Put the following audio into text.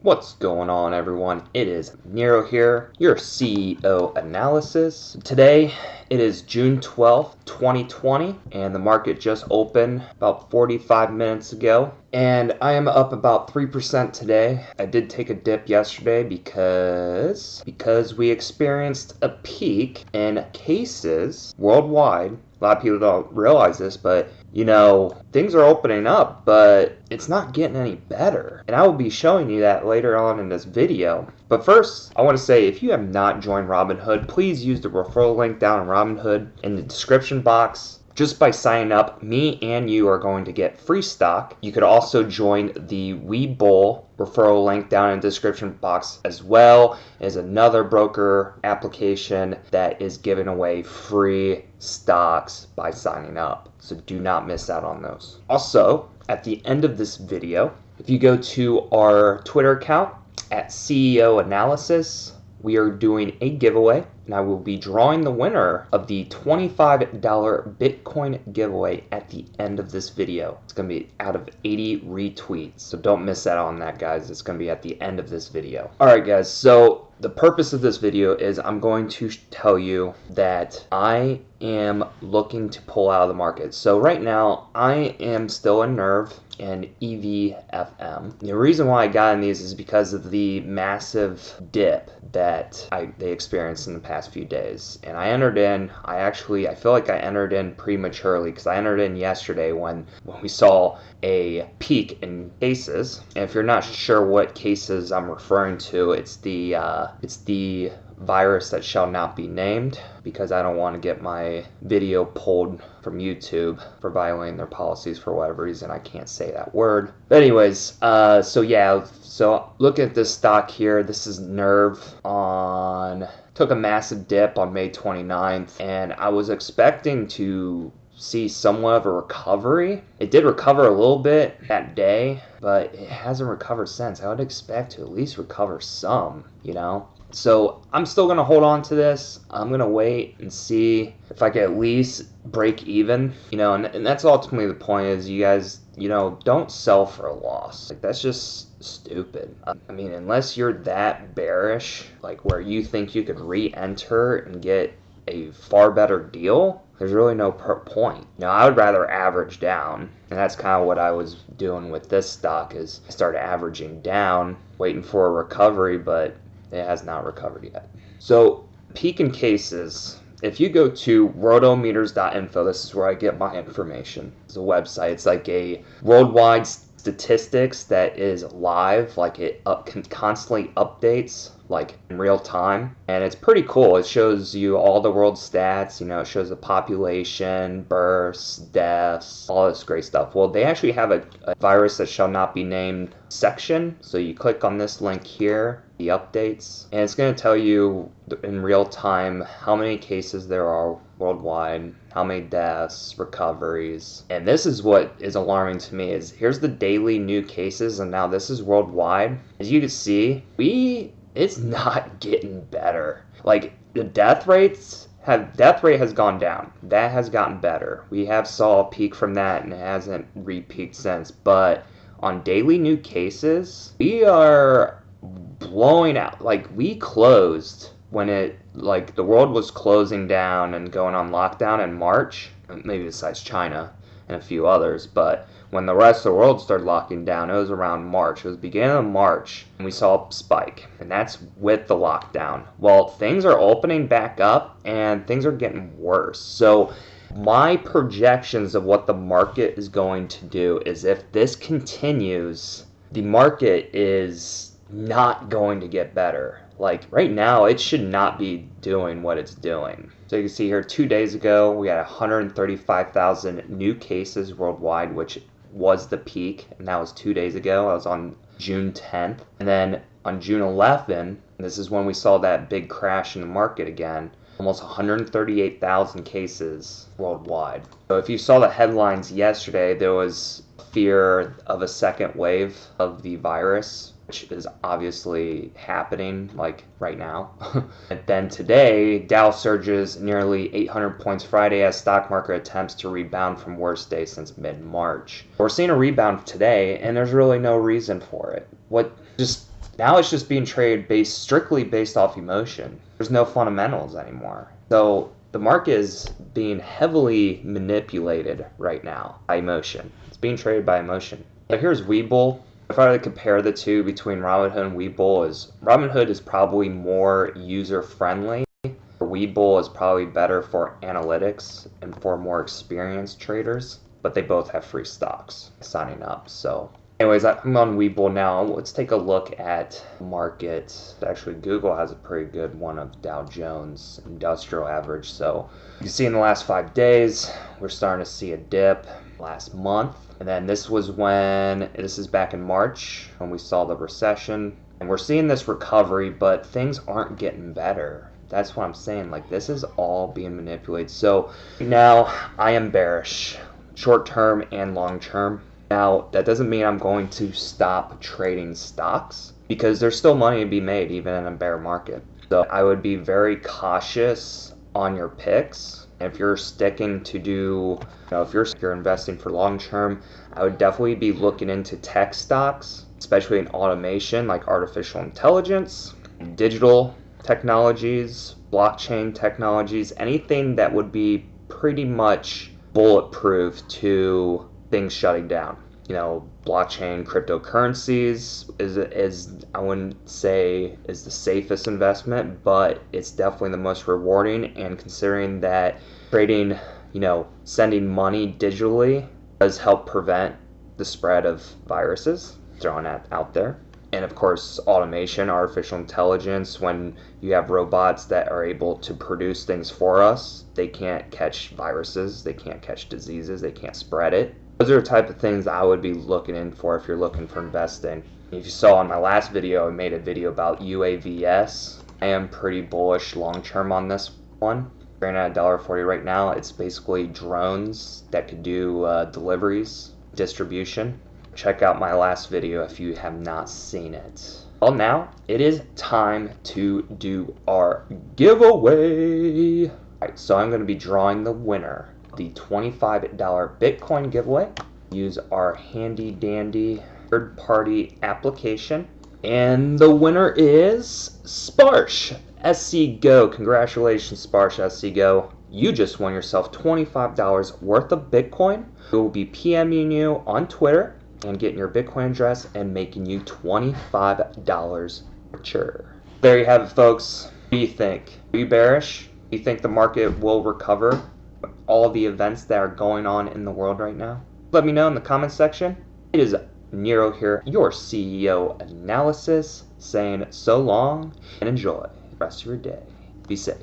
What's going on, everyone? It is Nero here, your CEO analysis. Today it is June 12th, 2020, and the market just opened about 45 minutes ago. And I am up about 3% today. I did take a dip yesterday because we experienced a peak in cases worldwide. A lot of people don't realize this, but things are opening up, but it's not getting any better. And I will be showing you that later on in this video. But first, I want to say, if you have not joined Robinhood, please use the referral link down in Robinhood in the description box. Just by signing up, me and you are going to get free stock. You could also join the Webull referral link down in the description box, as well as another broker application that is giving away free stocks by signing up. So do not miss out on those. Also, at the end of this video, if you go to our Twitter account at CEO Analysis, we are doing a giveaway, and I will be drawing the winner of the $25 Bitcoin giveaway at the end of this video. It's going to be out of 80 retweets, so don't miss out on that, guys. It's going to be at the end of this video. All right, guys, so the purpose of this video is I'm going to tell you that I am looking to pull out of the market. So right now, I am still in NERV and EVFM. The reason why I got in these is because of the massive dip that they experienced in the past few days. And I entered in, I feel like I entered in prematurely, because I entered in yesterday when we saw a peak in cases. And if you're not sure what cases I'm referring to, it's the virus that shall not be named, because I don't want to get my video pulled from YouTube for violating their policies for whatever reason. I can't say that word. But anyways, so look at this stock here. This is NERV took a massive dip on May 29th, and I was expecting to see somewhat of a recovery. It did recover a little bit that day, but it hasn't recovered since. I would expect to at least recover some, So I'm still going to hold on to this. I'm going to wait and see if I can at least break even, and that's ultimately the point is, you guys, don't sell for a loss. Like, that's just stupid. I mean, unless you're that bearish, like where you think you could re-enter and get a far better deal, there's really no point. I would rather average down, and that's kind of what I was doing with this stock. Is I started averaging down, waiting for a recovery, but it has not recovered yet. So peak in cases, if you go to rotometers.info, this is where I get my information. It's a website. It's like a worldwide statistics that is live, like it constantly updates, like in real time, and it's pretty cool. It shows you all the world stats. It shows the population, births, deaths, all this great stuff. Well, they actually have a virus that shall not be named section, so you click on this link here, the updates, and it's going to tell you in real time how many cases there are worldwide, how many deaths, recoveries. And this is what is alarming to me, is here's the daily new cases, and now this is worldwide. As you can see, it's not getting better. Like, the death rate has gone down. That has gotten better. We have saw a peak from that, and it hasn't re-peaked since. But on daily new cases, we are blowing out. Like, we closed when the world was closing down and going on lockdown in March, maybe besides China and a few others, but when the rest of the world started locking down, it was around March. It was beginning of March, and we saw a spike, and that's with the lockdown. Well, things are opening back up, and things are getting worse. So my projections of what the market is going to do is, if this continues, the market is not going to get better. Like, right now, it should not be doing what it's doing. So you can see here, 2 days ago, we had 135,000 new cases worldwide, which was the peak, and that was 2 days ago. That was on June 10th. And then on June 11th, this is when we saw that big crash in the market again, almost 138,000 cases worldwide. So if you saw the headlines yesterday, there was fear of a second wave of the virus, which is obviously happening, like, right now. And then today, Dow surges nearly 800 points Friday as stock market attempts to rebound from worst day since mid-March. We're seeing a rebound today, and there's really no reason for it. Now it's just being traded strictly based off emotion. There's no fundamentals anymore. So the market is being heavily manipulated right now by emotion. It's being traded by emotion. So here's Webull. If I were to compare the two between Robinhood and Webull, Robinhood is probably more user friendly. Webull is probably better for analytics and for more experienced traders, but they both have free stocks signing up. So anyways, I'm on Webull now. Let's take a look at market. Actually, Google has a pretty good one of Dow Jones Industrial Average. So you can see in the last 5 days, we're starting to see a dip last month. And then this is back in March when we saw the recession. And we're seeing this recovery, but things aren't getting better. That's what I'm saying. Like, this is all being manipulated. So now I am bearish, short term and long term. Now, that doesn't mean I'm going to stop trading stocks, because there's still money to be made even in a bear market. So I would be very cautious on your picks. If you're sticking to if you're investing for long term, I would definitely be looking into tech stocks, especially in automation like artificial intelligence, digital technologies, blockchain technologies, anything that would be pretty much bulletproof to things shutting down. Blockchain, cryptocurrencies is I wouldn't say is the safest investment, but it's definitely the most rewarding. And considering that trading, sending money digitally does help prevent the spread of viruses, throwing that out there. And of course, automation, artificial intelligence, when you have robots that are able to produce things for us, they can't catch viruses, they can't catch diseases, they can't spread it. Those are the type of things I would be looking in for if you're looking for investing. If you saw in my last video, I made a video about UAVs. I am pretty bullish long term on this one. Trading at $1.40 right now. It's basically drones that could do deliveries, distribution. Check out my last video if you have not seen it. Well, now it is time to do our giveaway. Alright, so I'm going to be drawing the winner. The $25 Bitcoin giveaway. Use our handy dandy third-party application. And the winner is Sparsh SC Go. Congratulations, Sparsh SC Go. You just won yourself $25 worth of Bitcoin. We will be PMing you on Twitter and getting your Bitcoin address and making you $25 richer. There you have it, folks. What do you think? Are you bearish? Do you think the market will recover all the events that are going on in the world right now? Let me know in the comment section. It is Nero here, your CEO analysis, saying so long and enjoy the rest of your day. Be safe.